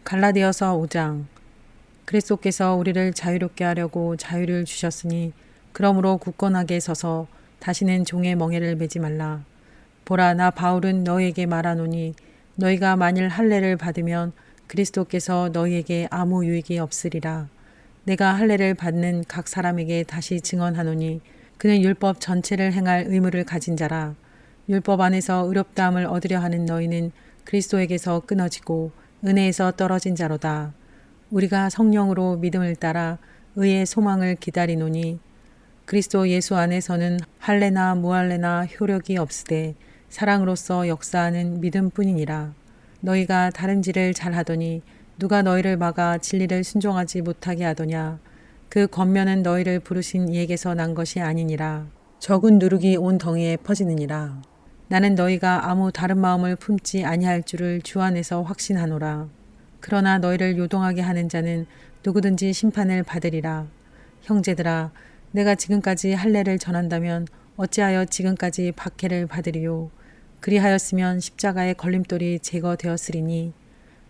갈라디아서 5장. 그리스도께서 우리를 자유롭게 하려고 자유를 주셨으니 그러므로 굳건하게 서서 다시는 종의 멍에를 매지 말라. 보라, 나 바울은 너희에게 말하노니 너희가 만일 할례를 받으면 그리스도께서 너희에게 아무 유익이 없으리라. 내가 할례를 받는 각 사람에게 다시 증언하노니 그는 율법 전체를 행할 의무를 가진 자라. 율법 안에서 의롭다함을 얻으려 하는 너희는 그리스도에게서 끊어지고 은혜에서 떨어진 자로다. 우리가 성령으로 믿음을 따라 의의 소망을 기다리노니 그리스도 예수 안에서는 할례나 무할례나 효력이 없으되 사랑으로서 역사하는 믿음뿐이니라. 너희가 다름질을 잘하더니 누가 너희를 막아 진리를 순종하지 못하게 하더냐. 그 권면은 너희를 부르신 이에게서 난 것이 아니니라. 적은 누룩이 온 덩이에 퍼지느니라. 나는 너희가 아무 다른 마음을 품지 아니할 줄을 주 안에서 확신하노라. 그러나 너희를 요동하게 하는 자는 누구든지 심판을 받으리라. 형제들아, 내가 지금까지 할례를 전한다면 어찌하여 지금까지 박해를 받으리요. 그리하였으면 십자가의 걸림돌이 제거되었으리니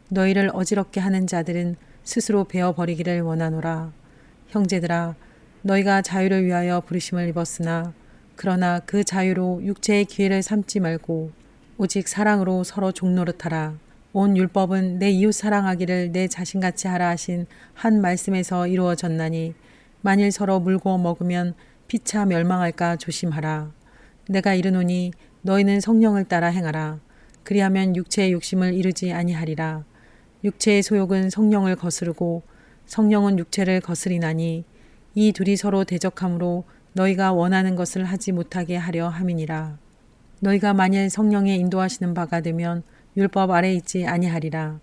너희를 어지럽게 하는 자들은 스스로 베어버리기를 원하노라. 형제들아, 너희가 자유를 위하여 부르심을 입었으나 그러나 그 자유로 육체의 기회를 삼지 말고 오직 사랑으로 서로 종노릇하라. 온 율법은 내 이웃 사랑하기를 내 자신같이 하라 하신 한 말씀에서 이루어졌나니 만일 서로 물고 먹으면 피차 멸망할까 조심하라. 내가 이르노니 너희는 성령을 따라 행하라. 그리하면 육체의 욕심을 이루지 아니하리라. 육체의 소욕은 성령을 거스르고 성령은 육체를 거스리나니 이 둘이 서로 대적하므로 너희가 원하는 것을 하지 못하게 하려 함이니라. 너희가 만일 성령의 인도하시는 바가 되면 율법 아래 있지 아니하리라.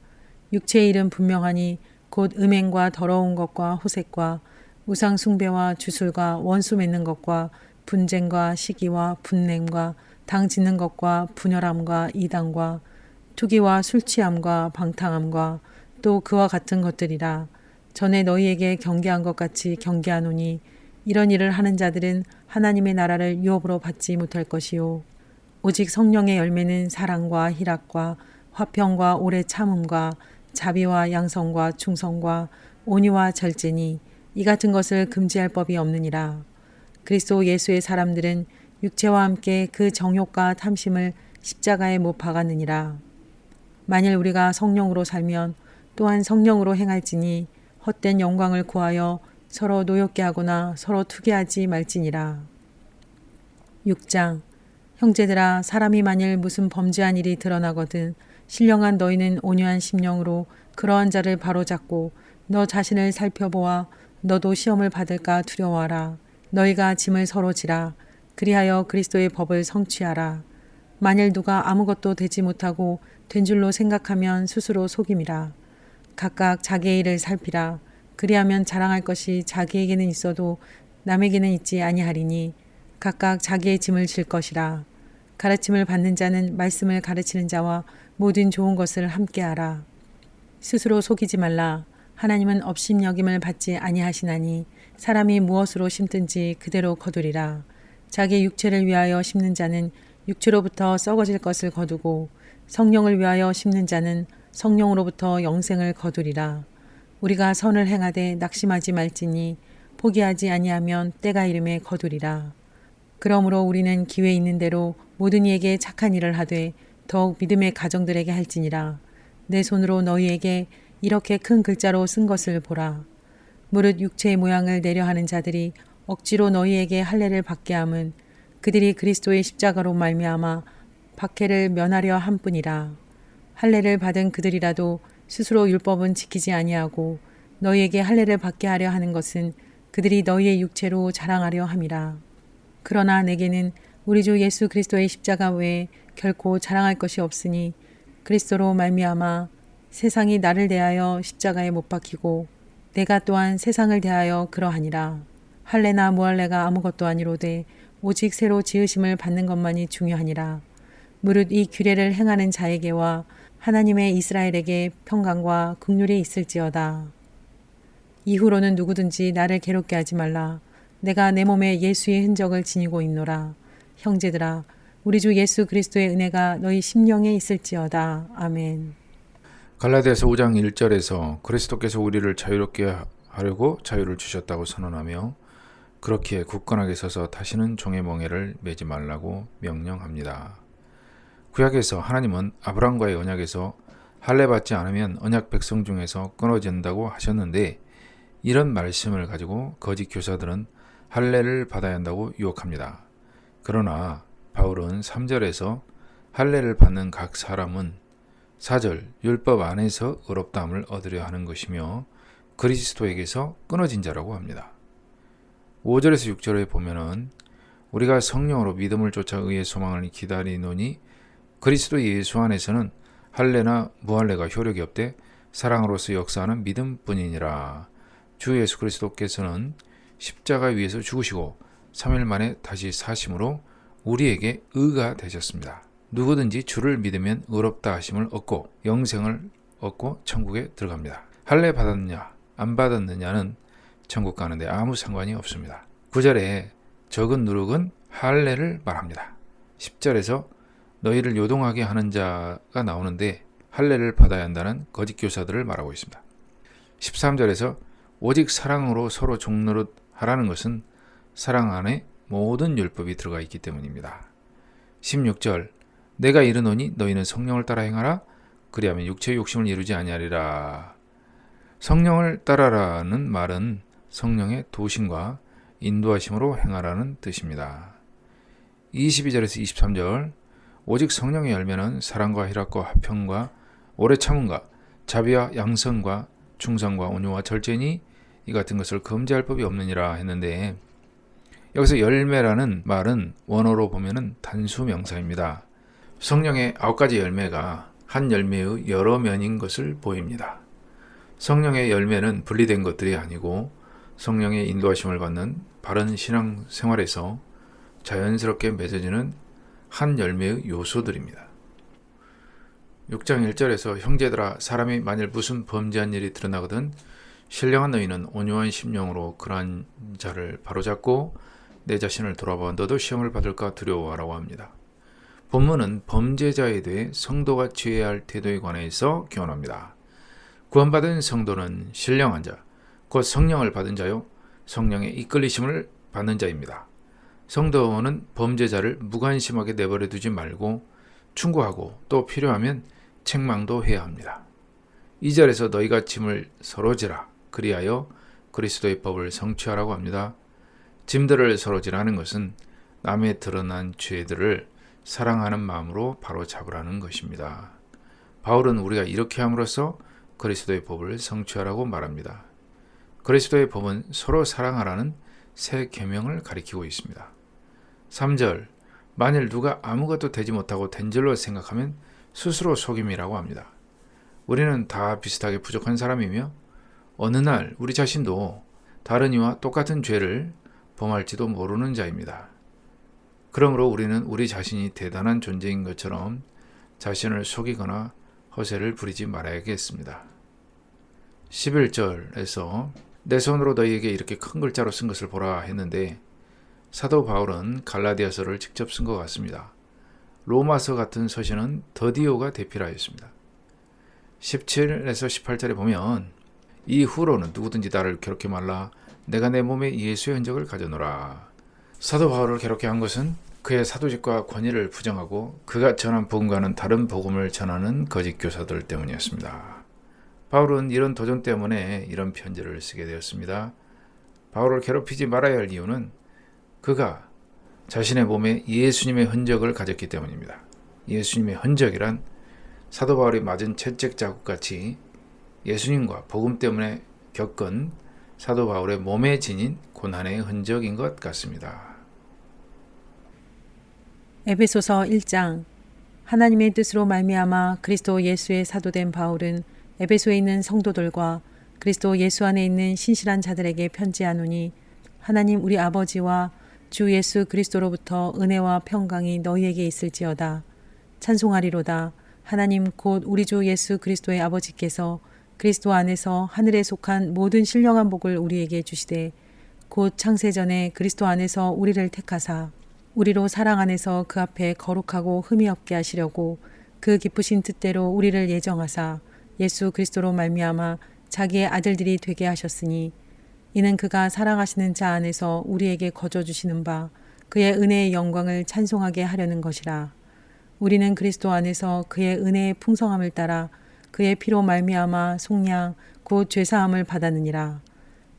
육체의 일은 분명하니 곧 음행과 더러운 것과 호색과 우상 숭배와 주술과 원수 맺는 것과 분쟁과 시기와 분냄과 당 짓는 것과 분열함과 이단과 투기와 술 취함과 방탕함과 또 그와 같은 것들이라. 전에 너희에게 경계한 것 같이 경계하노니 이런 일을 하는 자들은 하나님의 나라를 유업으로 받지 못할 것이요. 오직 성령의 열매는 사랑과 희락과 화평과 오래 참음과 자비와 양성과 충성과 온유와 절제니 이 같은 것을 금지할 법이 없느니라. 그리스도 예수의 사람들은 육체와 함께 그 정욕과 탐심을 십자가에 못 박았느니라. 만일 우리가 성령으로 살면 또한 성령으로 행할지니 헛된 영광을 구하여 서로 노엽게 하거나 서로 투기하지 말지니라. 6장. 형제들아, 사람이 만일 무슨 범죄한 일이 드러나거든 신령한 너희는 온유한 심령으로 그러한 자를 바로잡고 너 자신을 살펴보아 너도 시험을 받을까 두려워하라. 너희가 짐을 서로 지라. 그리하여 그리스도의 법을 성취하라. 만일 누가 아무것도 되지 못하고 된 줄로 생각하면 스스로 속임이라. 각각 자기의 일을 살피라. 그리하면 자랑할 것이 자기에게는 있어도 남에게는 있지 아니하리니 각각 자기의 짐을 질 것이라. 가르침을 받는 자는 말씀을 가르치는 자와 모든 좋은 것을 함께하라. 스스로 속이지 말라. 하나님은 업신여김을 받지 아니하시나니 사람이 무엇으로 심든지 그대로 거두리라. 자기 육체를 위하여 심는 자는 육체로부터 썩어질 것을 거두고 성령을 위하여 심는 자는 성령으로부터 영생을 거두리라. 우리가 선을 행하되 낙심하지 말지니 포기하지 아니하면 때가 이름에 거두리라. 그러므로 우리는 기회 있는 대로 모든 이에게 착한 일을 하되 더욱 믿음의 가정들에게 할지니라. 내 손으로 너희에게 이렇게 큰 글자로 쓴 것을 보라. 무릇 육체의 모양을 내려하는 자들이 억지로 너희에게 할례를 받게 함은 그들이 그리스도의 십자가로 말미암아 박해를 면하려 함뿐이라. 할례를 받은 그들이라도 스스로 율법은 지키지 아니하고 너희에게 할례를 받게 하려 하는 것은 그들이 너희의 육체로 자랑하려 함이라. 그러나 내게는 우리 주 예수 그리스도의 십자가 외에 결코 자랑할 것이 없으니 그리스도로 말미암아 세상이 나를 대하여 십자가에 못 박히고 내가 또한 세상을 대하여 그러하니라. 할례나 무할례가 아무것도 아니로되 오직 새로 지으심을 받는 것만이 중요하니라. 무릇 이 규례를 행하는 자에게와 하나님의 이스라엘에게 평강과 긍휼이 있을지어다. 이후로는 누구든지 나를 괴롭게 하지 말라. 내가 내 몸에 예수의 흔적을 지니고 있노라. 형제들아, 우리 주 예수 그리스도의 은혜가 너희 심령에 있을지어다. 아멘. 갈라디아서 5장 1절에서 그리스도께서 우리를 자유롭게 하려고 자유를 주셨다고 선언하며 그렇기에 굳건하게 서서 다시는 종의 멍에를 매지 말라고 명령합니다. 구약에서 하나님은 아브라함과의 언약에서 할례 받지 않으면 언약 백성 중에서 끊어진다고 하셨는데 이런 말씀을 가지고 거짓 교사들은 할례를 받아야 한다고 유혹합니다. 그러나 바울은 3절에서 할례를 받는 각 사람은 4절 율법 안에서 의롭다함을 얻으려 하는 것이며 그리스도에게서 끊어진 자라고 합니다. 5절에서 6절에 보면은 우리가 성령으로 믿음을 쫓아 의의 소망을 기다리노니 그리스도 예수 안에서는 할례나 무할례가 효력이 없되 사랑으로서 역사하는 믿음뿐이니라. 주 예수 그리스도께서는 십자가 위에서 죽으시고 3일 만에 다시 사심으로 우리에게 의가 되셨습니다. 누구든지 주를 믿으면 의롭다 하심을 얻고 영생을 얻고 천국에 들어갑니다. 할례 받았느냐 안 받았느냐는 천국 가는데 아무 상관이 없습니다. 9절에 적은 누룩은 할례를 말합니다. 10절에서 너희를 요동하게 하는 자가 나오는데 할례를 받아야 한다는 거짓 교사들을 말하고 있습니다. 13절에서 오직 사랑으로 서로 종노릇 하라는 것은 사랑 안에 모든 율법이 들어가 있기 때문입니다. 16절 내가 이르노니 너희는 성령을 따라 행하라 그리하면 육체의 욕심을 이루지 아니하리라. 성령을 따라라는 말은 성령의 도심과 인도하심으로 행하라는 뜻입니다. 22절에서 23절 오직 성령의 열매는 사랑과 희락과 화평과 오래 참음과 자비와 양선과 충성과 온유와 절제니 이 같은 것을 금지할 법이 없느니라 했는데 여기서 열매라는 말은 원어로 보면은 단수 명사입니다. 성령의 9가지 열매가 한 열매의 여러 면인 것을 보입니다. 성령의 열매는 분리된 것들이 아니고 성령의 인도하심을 받는 바른 신앙 생활에서 자연스럽게 맺어지는 한 열매의 요소들입니다. 6장 1절에서 형제들아 사람이 만일 무슨 범죄한 일이 드러나거든 신령한 너희는 온유한 심령으로 그러한 자를 바로잡고 내 자신을 돌아봐 너도 시험을 받을까 두려워하라고 합니다. 본문은 범죄자에 대해 성도가 취해야 할 태도에 관해서 교훈합니다. 구원받은 성도는 신령한 자, 곧 성령을 받은 자요 성령의 이끌리심을 받는 자입니다. 성도는 범죄자를 무관심하게 내버려 두지 말고 충고하고 또 필요하면 책망도 해야 합니다. 2절에서 너희가 짐을 서로 지라 그리하여 그리스도의 법을 성취하라고 합니다. 짐들을 서로 지라는 것은 남의 드러난 죄들을 사랑하는 마음으로 바로잡으라는 것입니다. 바울은 우리가 이렇게 함으로써 그리스도의 법을 성취하라고 말합니다. 그리스도의 법은 서로 사랑하라는 새 계명을 가리키고 있습니다. 3절 만일 누가 아무것도 되지 못하고 된 줄로 생각하면 스스로 속임이라고 합니다. 우리는 다 비슷하게 부족한 사람이며 어느 날 우리 자신도 다른 이와 똑같은 죄를 범할지도 모르는 자입니다. 그러므로 우리는 우리 자신이 대단한 존재인 것처럼 자신을 속이거나 허세를 부리지 말아야겠습니다. 11절에서 내 손으로 너희에게 이렇게 큰 글자로 쓴 것을 보라 했는데 사도 바울은 갈라디아서를 직접 쓴 것 같습니다. 로마서 같은 서신은 더디오가 대필하였습니다. 17에서 18절에 보면 이후로는 누구든지 나를 괴롭게 말라 내가 내 몸에 예수의 흔적을 가져노라. 사도 바울을 괴롭게 한 것은 그의 사도직과 권위를 부정하고 그가 전한 복음과는 다른 복음을 전하는 거짓 교사들 때문이었습니다. 바울은 이런 도전 때문에 이런 편지를 쓰게 되었습니다. 바울을 괴롭히지 말아야 할 이유는 그가 자신의 몸에 예수님의 흔적을 가졌기 때문입니다. 예수님의 흔적이란 사도 바울이 맞은 채찍 자국같이 예수님과 복음 때문에 겪은 사도 바울의 몸에 지닌 고난의 흔적인 것 같습니다. 에베소서 1장 하나님의 뜻으로 말미암아 그리스도 예수의 사도된 바울은 에베소에 있는 성도들과 그리스도 예수 안에 있는 신실한 자들에게 편지하노니 하나님 우리 아버지와 주 예수 그리스도로부터 은혜와 평강이 너희에게 있을지어다. 찬송하리로다. 하나님 곧 우리 주 예수 그리스도의 아버지께서 그리스도 안에서 하늘에 속한 모든 신령한 복을 우리에게 주시되 곧 창세전에 그리스도 안에서 우리를 택하사 우리로 사랑 안에서 그 앞에 거룩하고 흠이 없게 하시려고 그 기쁘신 뜻대로 우리를 예정하사 예수 그리스도로 말미암아 자기의 아들들이 되게 하셨으니 이는 그가 사랑하시는 자 안에서 우리에게 거저 주시는 바 그의 은혜의 영광을 찬송하게 하려는 것이라. 우리는 그리스도 안에서 그의 은혜의 풍성함을 따라 그의 피로 말미암아 속량 곧 죄사함을 받았느니라.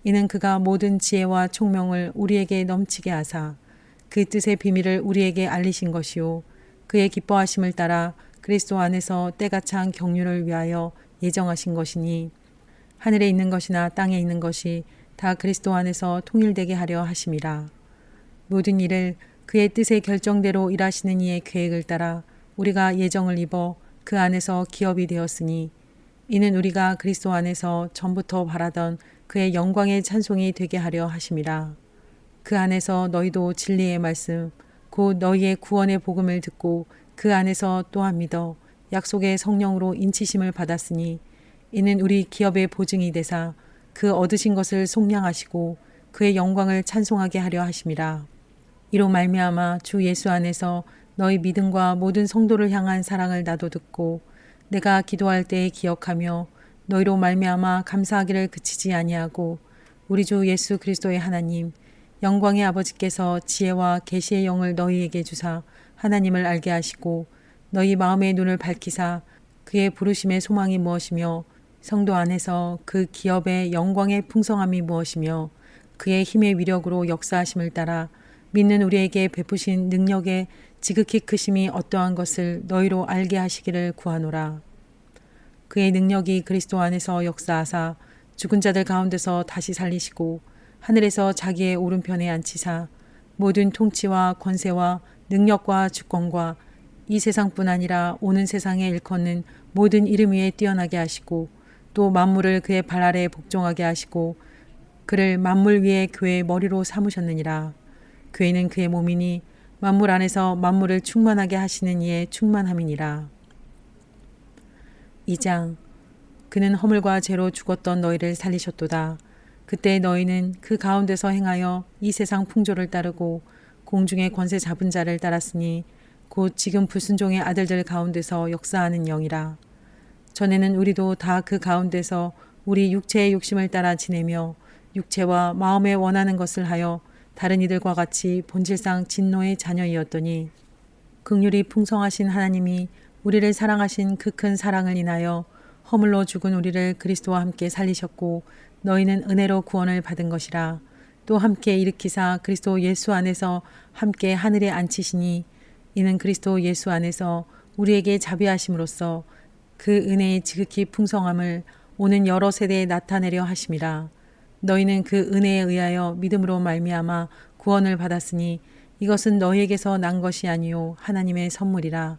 이는 그가 모든 지혜와 총명을 우리에게 넘치게 하사 그 뜻의 비밀을 우리에게 알리신 것이요 그의 기뻐하심을 따라 그리스도 안에서 때가 찬 경륜을 위하여 예정하신 것이니 하늘에 있는 것이나 땅에 있는 것이 다 그리스도 안에서 통일되게 하려 하심이라. 모든 일을 그의 뜻의 결정대로 일하시는 이의 계획을 따라 우리가 예정을 입어 그 안에서 기업이 되었으니 이는 우리가 그리스도 안에서 전부터 바라던 그의 영광의 찬송이 되게 하려 하심이라. 그 안에서 너희도 진리의 말씀 곧 너희의 구원의 복음을 듣고 그 안에서 또한 믿어 약속의 성령으로 인치심을 받았으니 이는 우리 기업의 보증이 되사 그 얻으신 것을 속량하시고 그의 영광을 찬송하게 하려 하심이라. 이로 말미암아 주 예수 안에서 너희 믿음과 모든 성도를 향한 사랑을 나도 듣고 내가 기도할 때에 기억하며 너희로 말미암아 감사하기를 그치지 아니하고 우리 주 예수 그리스도의 하나님 영광의 아버지께서 지혜와 계시의 영을 너희에게 주사 하나님을 알게 하시고 너희 마음의 눈을 밝히사 그의 부르심의 소망이 무엇이며 성도 안에서 그 기업의 영광의 풍성함이 무엇이며 그의 힘의 위력으로 역사하심을 따라 믿는 우리에게 베푸신 능력의 지극히 크심이 어떠한 것을 너희로 알게 하시기를 구하노라. 그의 능력이 그리스도 안에서 역사하사 죽은 자들 가운데서 다시 살리시고 하늘에서 자기의 오른편에 앉히사 모든 통치와 권세와 능력과 주권과 이 세상뿐 아니라 오는 세상에 일컫는 모든 이름 위에 뛰어나게 하시고 또 만물을 그의 발 아래에 복종하게 하시고 그를 만물 위에 교회의 머리로 삼으셨느니라. 교회는 그의 몸이니 만물 안에서 만물을 충만하게 하시는 이의 충만함이니라. 2장. 그는 허물과 죄로 죽었던 너희를 살리셨도다. 그때 너희는 그 가운데서 행하여 이 세상 풍조를 따르고 공중의 권세 잡은 자를 따랐으니 곧 지금 불순종의 아들들 가운데서 역사하는 영이라. 전에는 우리도 다 그 가운데서 우리 육체의 욕심을 따라 지내며 육체와 마음에 원하는 것을 하여 다른 이들과 같이 본질상 진노의 자녀이었더니 긍휼이 풍성하신 하나님이 우리를 사랑하신 그 큰 사랑을 인하여 허물로 죽은 우리를 그리스도와 함께 살리셨고 너희는 은혜로 구원을 받은 것이라. 또 함께 일으키사 그리스도 예수 안에서 함께 하늘에 앉히시니 이는 그리스도 예수 안에서 우리에게 자비하심으로써 그 은혜의 지극히 풍성함을 오는 여러 세대에 나타내려 하심이라. 너희는 그 은혜에 의하여 믿음으로 말미암아 구원을 받았으니 이것은 너희에게서 난 것이 아니요 하나님의 선물이라.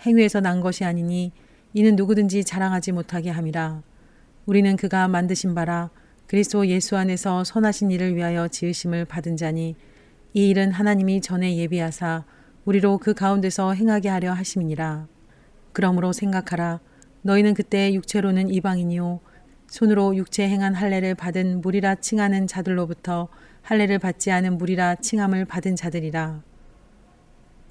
행위에서 난 것이 아니니 이는 누구든지 자랑하지 못하게 함이라. 우리는 그가 만드신 바라 그리스도 예수 안에서 선하신 일을 위하여 지으심을 받은 자니 이 일은 하나님이 전에 예비하사 우리로 그 가운데서 행하게 하려 하심이니라. 그러므로 생각하라. 너희는 그때 육체로는 이방인이요 손으로 육체 행한 할례를 받은 무리라 칭하는 자들로부터 할례를 받지 않은 무리라 칭함을 받은 자들이라.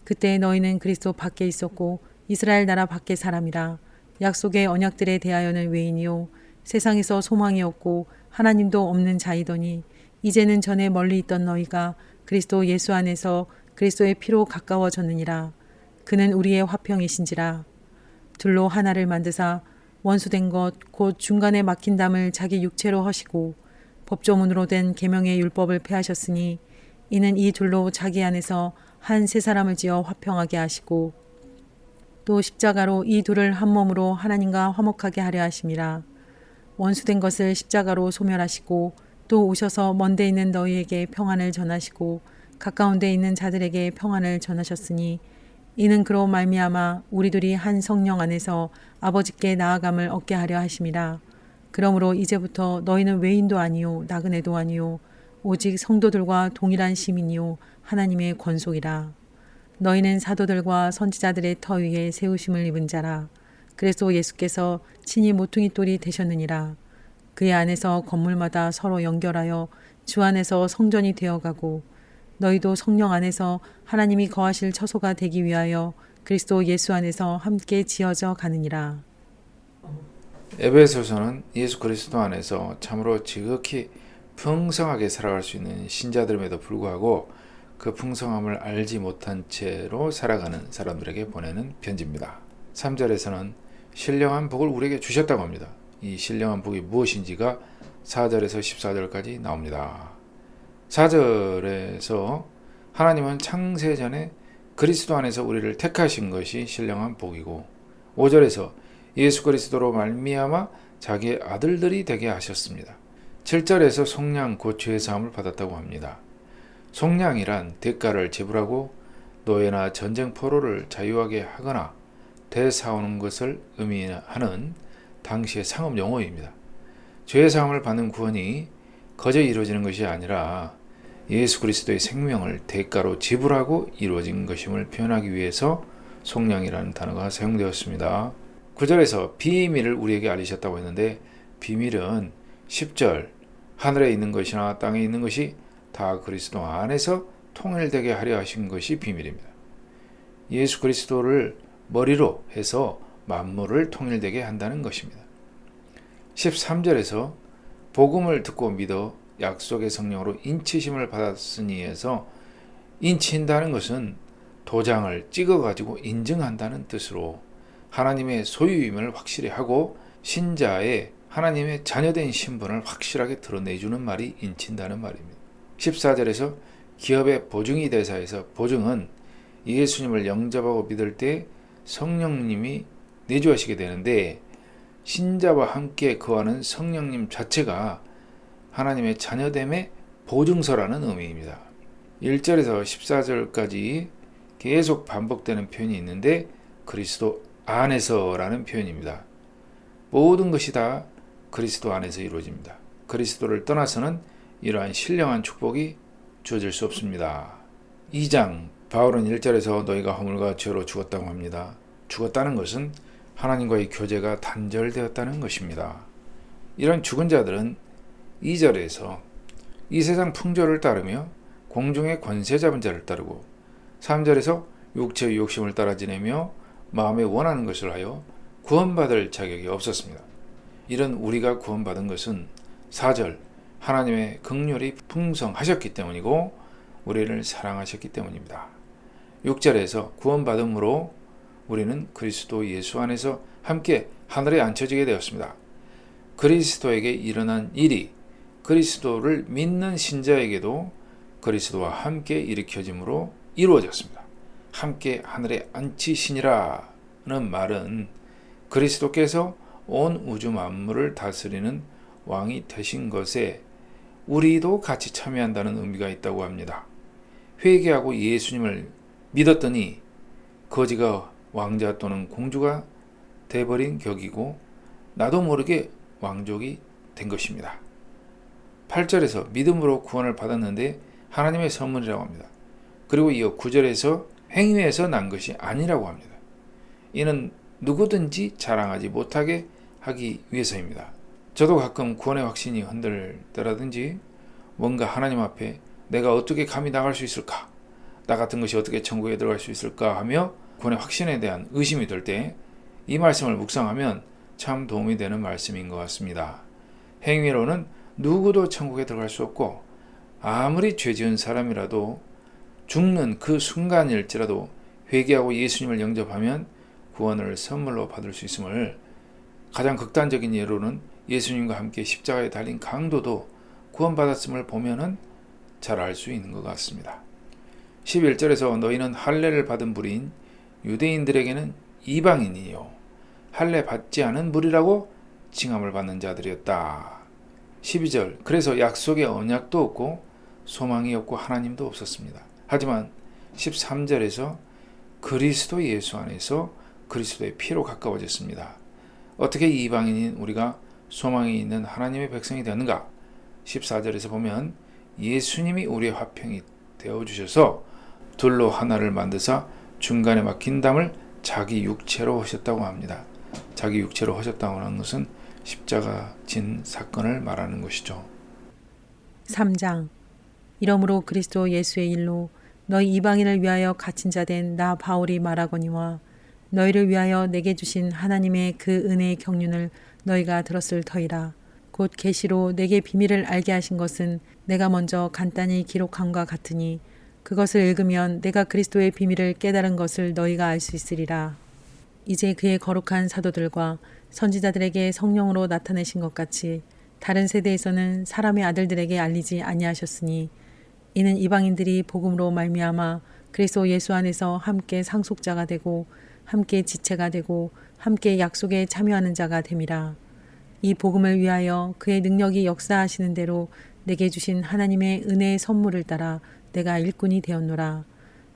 그때 너희는 그리스도 밖에 있었고 이스라엘 나라 밖의 사람이라. 약속의 언약들에 대하여는 외인이요 세상에서 소망이 없고 하나님도 없는 자이더니 이제는 전에 멀리 있던 너희가 그리스도 예수 안에서 그리스도의 피로 가까워졌느니라. 그는 우리의 화평이신지라. 둘로 하나를 만드사 원수된 것 곧 중간에 막힌 담을 자기 육체로 허시고 법조문으로 된 계명의 율법을 폐하셨으니 이는 이 둘로 자기 안에서 한 세 사람을 지어 화평하게 하시고 또 십자가로 이 둘을 한 몸으로 하나님과 화목하게 하려 하심이라. 원수된 것을 십자가로 소멸하시고 또 오셔서 먼데 있는 너희에게 평안을 전하시고 가까운 데 있는 자들에게 평안을 전하셨으니 이는 그로 말미암아 우리들이 한 성령 안에서 아버지께 나아감을 얻게 하려 하심이라. 그러므로 이제부터 너희는 외인도 아니요 나그네도 아니요 오직 성도들과 동일한 시민이요 하나님의 권속이라. 너희는 사도들과 선지자들의 터 위에 세우심을 입은 자라. 그래서 예수께서 친히 모퉁이 돌이 되셨느니라. 그의 안에서 건물마다 서로 연결하여 주 안에서 성전이 되어가고 너희도 성령 안에서 하나님이 거하실 처소가 되기 위하여 그리스도 예수 안에서 함께 지어져 가느니라. 에베소서는 예수 그리스도 안에서 참으로 지극히 풍성하게 살아갈 수 있는 신자들임에도 불구하고 그 풍성함을 알지 못한 채로 살아가는 사람들에게 보내는 편지입니다. 3절에서는 신령한 복을 우리에게 주셨다고 합니다. 이 신령한 복이 무엇인지가 4절에서 14절까지 나옵니다. 4절에서 하나님은 창세전에 그리스도 안에서 우리를 택하신 것이 신령한 복이고, 5절에서 예수 그리스도로 말미암아 자기의 아들들이 되게 하셨습니다. 7절에서 속량 곧 죄 사함을 받았다고 합니다. 속량이란 대가를 지불하고 노예나 전쟁 포로를 자유하게 하거나 되사오는 것을 의미하는 당시의 상업 용어입니다. 죄 사함을 받는 구원이 거저 이루어지는 것이 아니라 예수 그리스도의 생명을 대가로 지불하고 이루어진 것임을 표현하기 위해서 속량이라는 단어가 사용되었습니다. 9절에서 비밀을 우리에게 알리셨다고 했는데, 비밀은 10절 하늘에 있는 것이나 땅에 있는 것이 다 그리스도 안에서 통일되게 하려 하신 것이 비밀입니다. 예수 그리스도를 머리로 해서 만물을 통일되게 한다는 것입니다. 13절에서 복음을 듣고 믿어 약속의 성령으로 인치심을 받았으니 해서 인친다는 것은 도장을 찍어가지고 인증한다는 뜻으로 하나님의 소유임을 확실히 하고 신자의 하나님의 자녀된 신분을 확실하게 드러내주는 말이 인친다는 말입니다. 14절에서 기업의 보증이 대사에서 보증은 예수님을 영접하고 믿을 때 성령님이 내주하시게 되는데, 신자와 함께 거하는 성령님 자체가 하나님의 자녀됨의 보증서라는 의미입니다. 1절에서 14절까지 계속 반복되는 표현이 있는데 그리스도 안에서라는 표현입니다. 모든 것이 다 그리스도 안에서 이루어집니다. 그리스도를 떠나서는 이러한 신령한 축복이 주어질 수 없습니다. 2장 바울은 1절에서 너희가 허물과 죄로 죽었다고 합니다. 죽었다는 것은 하나님과의 교제가 단절되었다는 것입니다. 이런 죽은 자들은 2절에서 이 세상 풍조를 따르며 공중의 권세 잡은 자를 따르고, 3절에서 육체의 욕심을 따라 지내며 마음에 원하는 것을 하여 구원받을 자격이 없었습니다. 이런 우리가 구원받은 것은 4절 하나님의 긍휼이 풍성하셨기 때문이고 우리를 사랑하셨기 때문입니다. 6절에서 구원받음으로 우리는 그리스도 예수 안에서 함께 하늘에 앉혀지게 되었습니다. 그리스도에게 일어난 일이 그리스도를 믿는 신자에게도 그리스도와 함께 일으켜짐으로 이루어졌습니다. 함께 하늘에 앉히시니라는 말은 그리스도께서 온 우주 만물을 다스리는 왕이 되신 것에 우리도 같이 참여한다는 의미가 있다고 합니다. 회개하고 예수님을 믿었더니 거지가 왕자 또는 공주가 돼버린 격이고 나도 모르게 왕족이 된 것입니다. 8절에서 믿음으로 구원을 받았는데 하나님의 선물이라고 합니다. 그리고 이어 9절에서 행위에서 난 것이 아니라고 합니다. 이는 누구든지 자랑하지 못하게 하기 위해서입니다. 저도 가끔 구원의 확신이 흔들 때라든지 뭔가 하나님 앞에 내가 어떻게 감히 나갈 수 있을까? 나 같은 것이 어떻게 천국에 들어갈 수 있을까? 하며 구원의 확신에 대한 의심이 들 때 이 말씀을 묵상하면 참 도움이 되는 말씀인 것 같습니다. 행위로는 누구도 천국에 들어갈 수 없고 아무리 죄 지은 사람이라도 죽는 그 순간일지라도 회개하고 예수님을 영접하면 구원을 선물로 받을 수 있음을, 가장 극단적인 예로는 예수님과 함께 십자가에 달린 강도도 구원받았음을 보면은 잘 알 수 있는 것 같습니다. 11절에서 너희는 할례를 받은 무리인 유대인들에게는 이방인이요 할례 받지 않은 무리라고 칭함을 받는 자들이었다. 12절 그래서 약속의 언약도 없고 소망이 없고 하나님도 없었습니다. 하지만 13절에서 그리스도 예수 안에서 그리스도의 피로 가까워졌습니다. 어떻게 이방인인 우리가 소망이 있는 하나님의 백성이 되는가? 14절에서 보면 예수님이 우리의 화평이 되어주셔서 둘로 하나를 만드사 중간에 막힌 담을 자기 육체로 하셨다고 합니다. 자기 육체로 하셨다고 하는 것은 십자가 진 사건을 말하는 것이죠. 3장 이러므로 그리스도 예수의 일로 너희 이방인을 위하여 갇힌 자 된 나 바울이 말하거니와 너희를 위하여 내게 주신 하나님의 그 은혜의 경륜을 너희가 들었을 터이라. 곧 계시로 내게 비밀을 알게 하신 것은 내가 먼저 간단히 기록함과 같으니 그것을 읽으면 내가 그리스도의 비밀을 깨달은 것을 너희가 알 수 있으리라. 이제 그의 거룩한 사도들과 선지자들에게 성령으로 나타내신 것 같이 다른 세대에서는 사람의 아들들에게 알리지 아니하셨으니 이는 이방인들이 복음으로 말미암아 그리스도 예수 안에서 함께 상속자가 되고 함께 지체가 되고 함께 약속에 참여하는 자가 됨이라. 이 복음을 위하여 그의 능력이 역사하시는 대로 내게 주신 하나님의 은혜의 선물을 따라 내가 일꾼이 되었노라.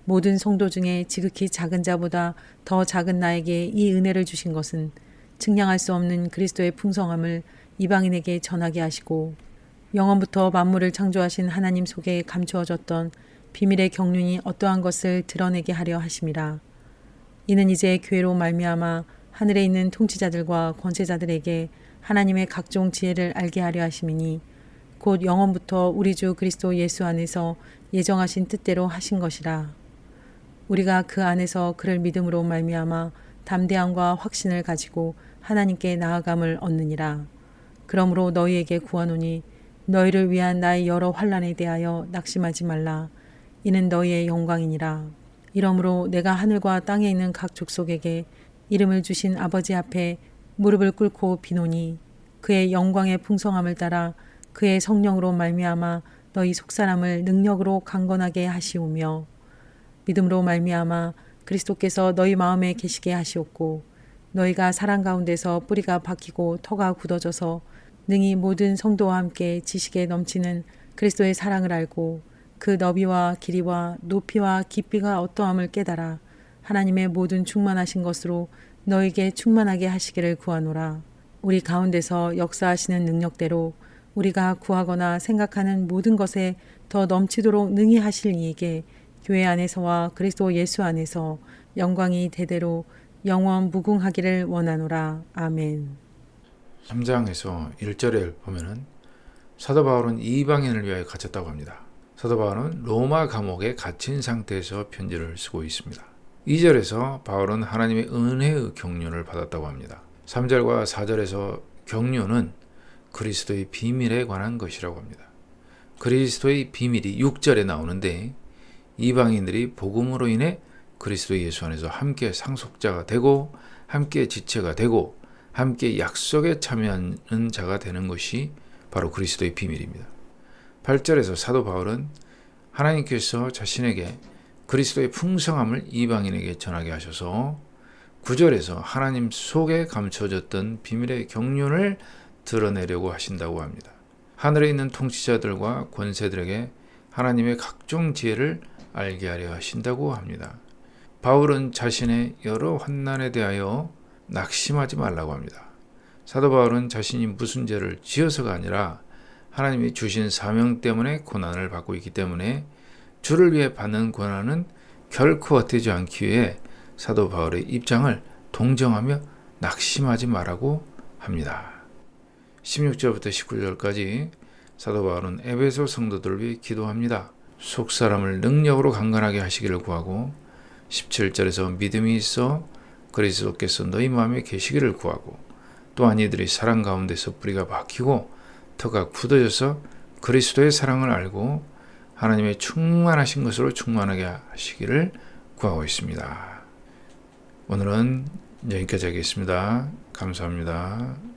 모든 성도 중에 지극히 작은 자보다 더 작은 나에게 이 은혜를 주신 것은 측량할 수 없는 그리스도의 풍성함을 이방인에게 전하게 하시고 영원부터 만물을 창조하신 하나님 속에 감추어졌던 비밀의 경륜이 어떠한 것을 드러내게 하려 하심이라. 이는 이제 교회로 말미암아 하늘에 있는 통치자들과 권세자들에게 하나님의 각종 지혜를 알게 하려 하심이니 곧 영원부터 우리 주 그리스도 예수 안에서 예정하신 뜻대로 하신 것이라. 우리가 그 안에서 그를 믿음으로 말미암아 담대함과 확신을 가지고 하나님께 나아감을 얻느니라. 그러므로 너희에게 구하노니 너희를 위한 나의 여러 환난에 대하여 낙심하지 말라. 이는 너희의 영광이니라. 이러므로 내가 하늘과 땅에 있는 각 족속에게 이름을 주신 아버지 앞에 무릎을 꿇고 비노니 그의 영광의 풍성함을 따라 그의 성령으로 말미암아 너희 속사람을 능력으로 강건하게 하시오며 믿음으로 말미암아 그리스도께서 너희 마음에 계시게 하시옵고 너희가 사랑 가운데서 뿌리가 박히고 터가 굳어져서 능히 모든 성도와 함께 지식에 넘치는 그리스도의 사랑을 알고 그 너비와 길이와 높이와 깊이가 어떠함을 깨달아 하나님의 모든 충만하신 것으로 너에게 충만하게 하시기를 구하노라. 우리 가운데서 역사하시는 능력대로 우리가 구하거나 생각하는 모든 것에 더 넘치도록 능히 하실 이에게 교회 안에서와 그리스도 예수 안에서 영광이 대대로 영원 무궁하기를 원하노라. 아멘. 3장에서 1절에 보면은 사도 바울은 이방인을 위하여 갇혔다고 합니다. 사도 바울은 로마 감옥에 갇힌 상태에서 편지를 쓰고 있습니다. 2절에서 바울은 하나님의 은혜의 경륜을 받았다고 합니다. 3절과 4절에서 경륜은 그리스도의 비밀에 관한 것이라고 합니다. 그리스도의 비밀이 6절에 나오는데 이방인들이 복음으로 인해 그리스도 예수 안에서 함께 상속자가 되고 함께 지체가 되고 함께 약속에 참여하는 자가 되는 것이 바로 그리스도의 비밀입니다. 8절에서 사도 바울은 하나님께서 자신에게 그리스도의 풍성함을 이방인에게 전하게 하셔서 9절에서 하나님 속에 감춰졌던 비밀의 경륜을 드러내려고 하신다고 합니다. 하늘에 있는 통치자들과 권세들에게 하나님의 각종 지혜를 알게 하려 하신다고 합니다. 바울은 자신의 여러 환난에 대하여 낙심하지 말라고 합니다. 사도 바울은 자신이 무슨 죄를 지어서가 아니라 하나님이 주신 사명 때문에 고난을 받고 있기 때문에 주를 위해 받는 고난은 결코 헛되지 않기 위해 사도 바울의 입장을 동정하며 낙심하지 말라고 합니다. 16절부터 19절까지 사도 바울은 에베소 성도들을 위해 기도합니다. 속사람을 능력으로 강건하게 하시기를 구하고 17절에서 믿음이 있어 그리스도께서 너희 마음에 계시기를 구하고 또한 이들이 사랑 가운데서 뿌리가 박히고 터가 굳어져서 그리스도의 사랑을 알고 하나님의 충만하신 것으로 충만하게 하시기를 구하고 있습니다. 오늘은 여기까지 하겠습니다. 감사합니다.